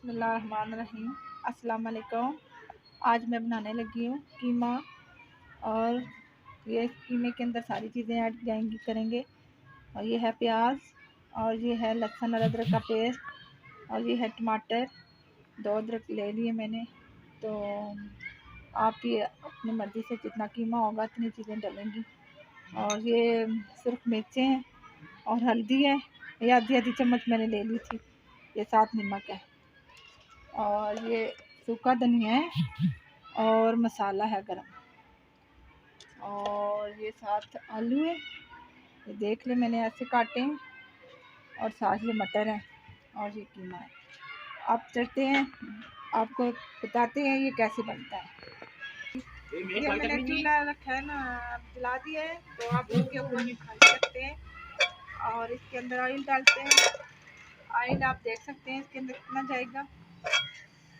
बिस्मिल्लाहिर्रहमानिर्रहीम। अस्सलाम वालेकुम। आज मैं बनाने लगी हूँ कीमा। और ये कीमे के अंदर सारी चीज़ें ऐड जाएंगी करेंगे। और ये है प्याज, और ये है लहसुन और अदरक का पेस्ट, और ये है टमाटर। 2 अदरक ले लिए मैंने। तो आप ये अपनी मर्ज़ी से जितना कीमा होगा इतनी चीज़ें डालेंगी। और ये सिर्फ मिर्चें हैं और हल्दी है, ये आधी आधी चम्मच मैंने ले ली थी। ये 7 नमक है, और ये सूखा धनिया है, और मसाला है गरम, और ये 7 आलू है। ये देख ले मैंने ऐसे काटे हैं, और 7 ये मटर है, और ये कीमा है। आप चलते हैं, आपको बताते हैं ये कैसे बनता है। ये मैंने चूल्हा रखा है ना, जला दिया है, तो आप इसके ऊपर भी खा सकते हैं। और इसके अंदर ऑयल डालते हैं। ऑयल आप देख सकते हैं इसके अंदर कितना जाएगा।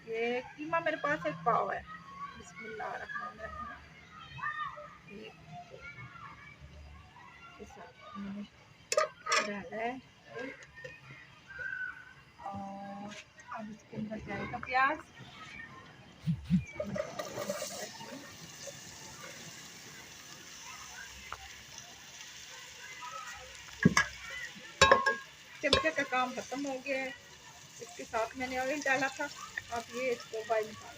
ये कीमा मेरे पास एक पाव है। बिस्मिल्लाहिर्रहमानिर्रहीम। डाला है, और अब इसके अंदर जाएगा प्याज। चमचे का काम खत्म हो गया है। इसके साथ मैंने ऑयल डाला था। अब ये इसको बॉइल निकाल।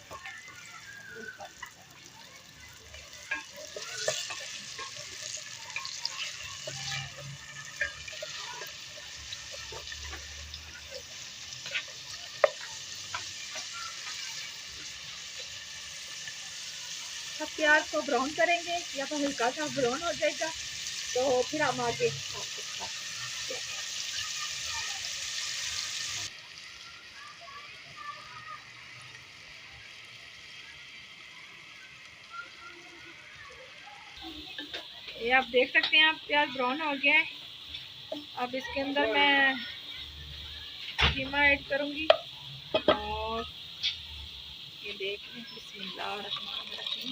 अब प्याज को ब्राउन करेंगे, या तो हल्का सा ब्राउन हो जाएगा तो फिर हम आगे आपको दिखाते हैं। ये आप देख सकते हैं, आप प्याज ब्राउन हो गया है। अब इसके अंदर मैं कीमा ऐड करूंगी, और ये देख लें। बिस्मिल्लाहिर्रहमानिर्रहीम।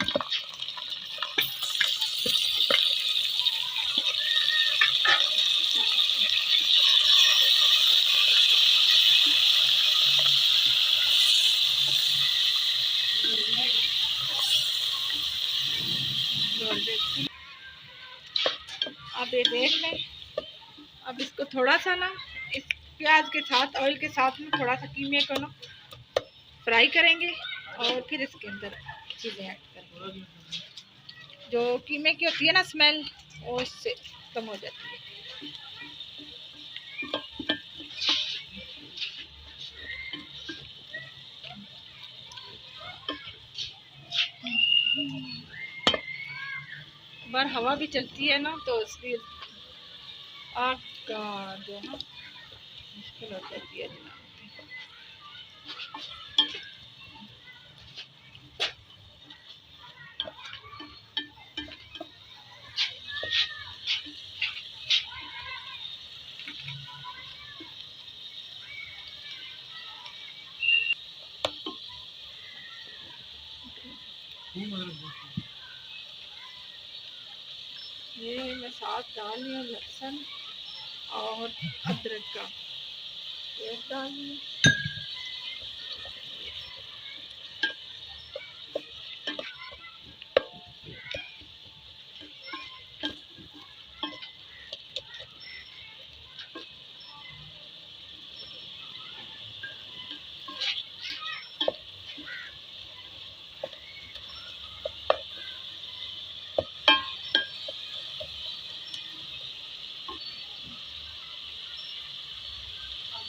अब ये देख लें। अब इसको थोड़ा सा ना, इस प्याज के साथ, ऑयल के साथ में थोड़ा सा कीमे को ना फ्राई करेंगे, और फिर इसके अंदर चीज़ें ऐड करेंगे। जो कीमे की होती है ना स्मेल, वो इससे कम हो जाती है। बार हवा भी चलती है ना, तो इसलिए आग का जो है ना मुश्किल हो जाती है जनाब। ये मैं साथ डाल रही हूँ लहसुन और अदरक का पेस्ट डाल रही हूँ।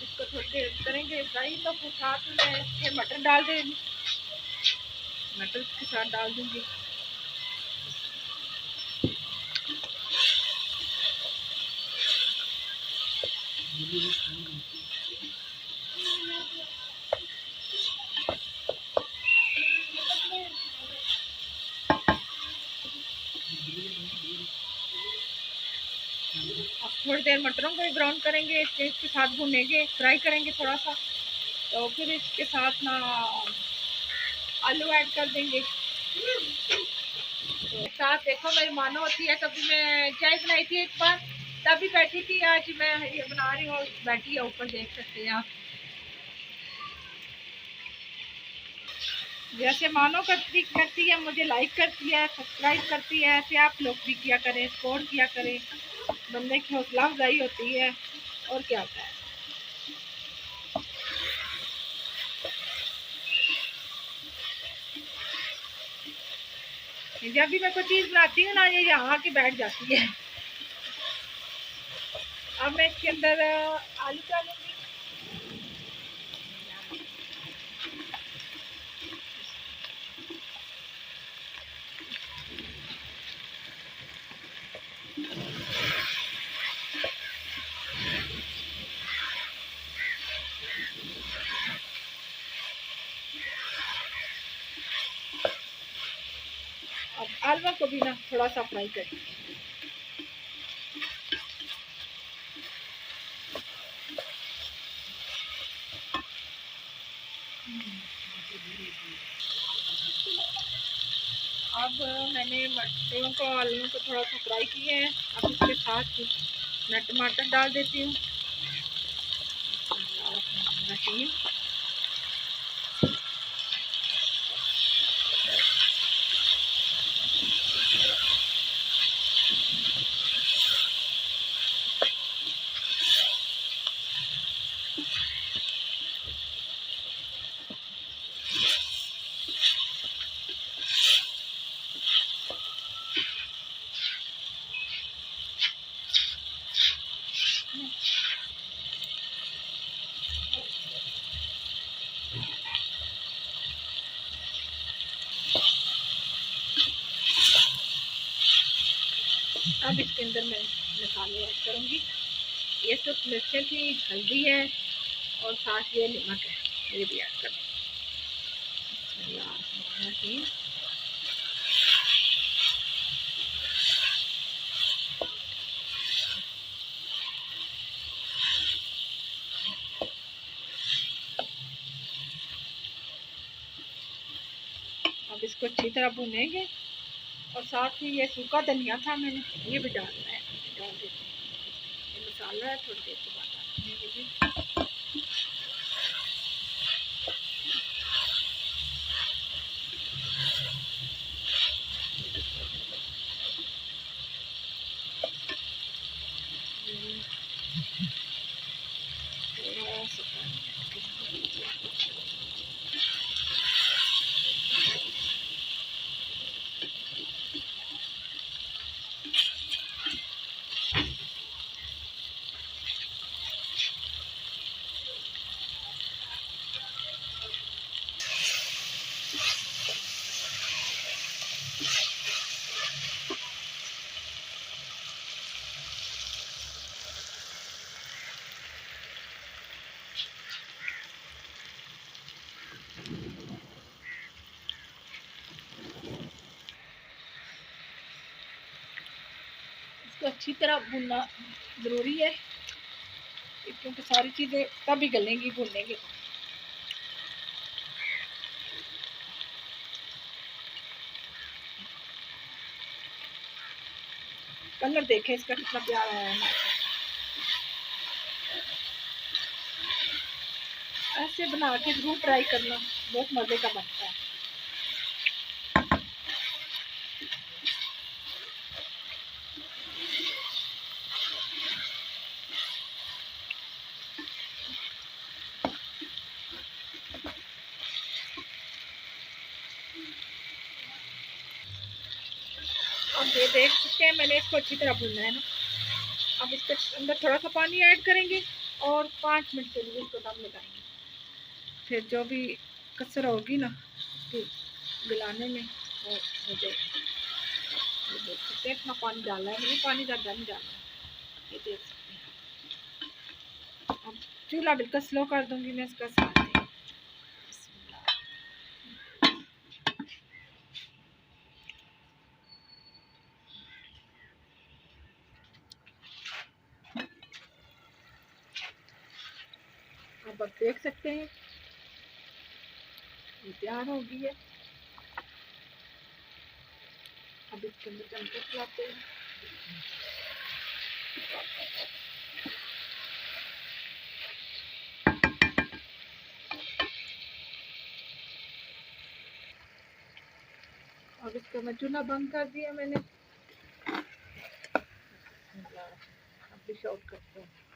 इसको थोड़ी देर करेंगे फ्राई, तो फिर साथ में इसके मटर डाल देंगे। मटर के साथ डाल दूंगी। अब थोड़ी देर मटरों को भी ब्राउन करेंगे, इसके साथ भुनेंगे, फ्राई करेंगे थोड़ा सा। तो फिर इसके साथ ना आलू ऐड कर देंगे। तो साथ देखो मेरी मानो होती है, कभी मैं चाय बनाई थी एक बार, तभी बैठी थी। आज मैं ये बना रही हूँ, बैठी है ऊपर, देख सकते हैं आप। जैसे मानो करती है, मुझे लाइक करती है, सब्सक्राइब करती है, ऐसे आप लोग भी किया करें, सपोर्ट किया करें। बंदे की हौसला अफजाई होती है और क्या होता है। जब भी मैं कोई चीज़ बनाती हूँ ना, ये यहाँ आके बैठ जाती है। अब मैं इसके अंदर आलू डालूंगी। अब आलू को भी ना थोड़ा सा फ्राई करेंगे। अब मैंने मटरों को, आलू को थोड़ा सा फ्राई किए हैं। अब इसके साथ मैं टमाटर डाल देती हूँ। अब इसके अंदर मैं मसाले ऐड करूँगी। ये तो मिर्चें थी, हल्दी है और साथ ये नमक है, ये भी ऐड करूँगी। अब इसको अच्छी तरह भूनेंगे और साथ ही ये सूखा धनिया था, मैंने ये भी डालना है। डाल देते हैं, ये मसाला है, थोड़ी देर के बाद डालेंगे। इसको अच्छी तरह भूनना ज़रूरी है, क्योंकि सारी चीज़ें तभी गलेंगी भूनेंगे। कलर देखें इसका कितना प्यारा है। ऐसे बना के ज़रूर ट्राई करना, बहुत मज़े का बनता है। अब ये देख सकते हैं, मैंने इसको अच्छी तरह भूनना है ना। अब इसके अंदर थोड़ा सा पानी ऐड करेंगे और 5 मिनट के लिए इसको दम लगाएंगे। फिर जो भी कसर होगी ना गलाने में वो हो जाएगी। ये देख सकते हैं, इतना पानी डाला है मैंने, पानी ज़्यादा नहीं डालना है। ये देख सकते हैं। अब चूल्हा बिल्कुल स्लो कर दूंगी मैं इसका साथ ही। अब आप देख सकते हैं ये तैयार हो गई है। अब इसके अंदर चमचा चलाते हैं। अब इसका मैं चूल्हा बंद कर दिया मैंने। अब डिश आउट करते हैं।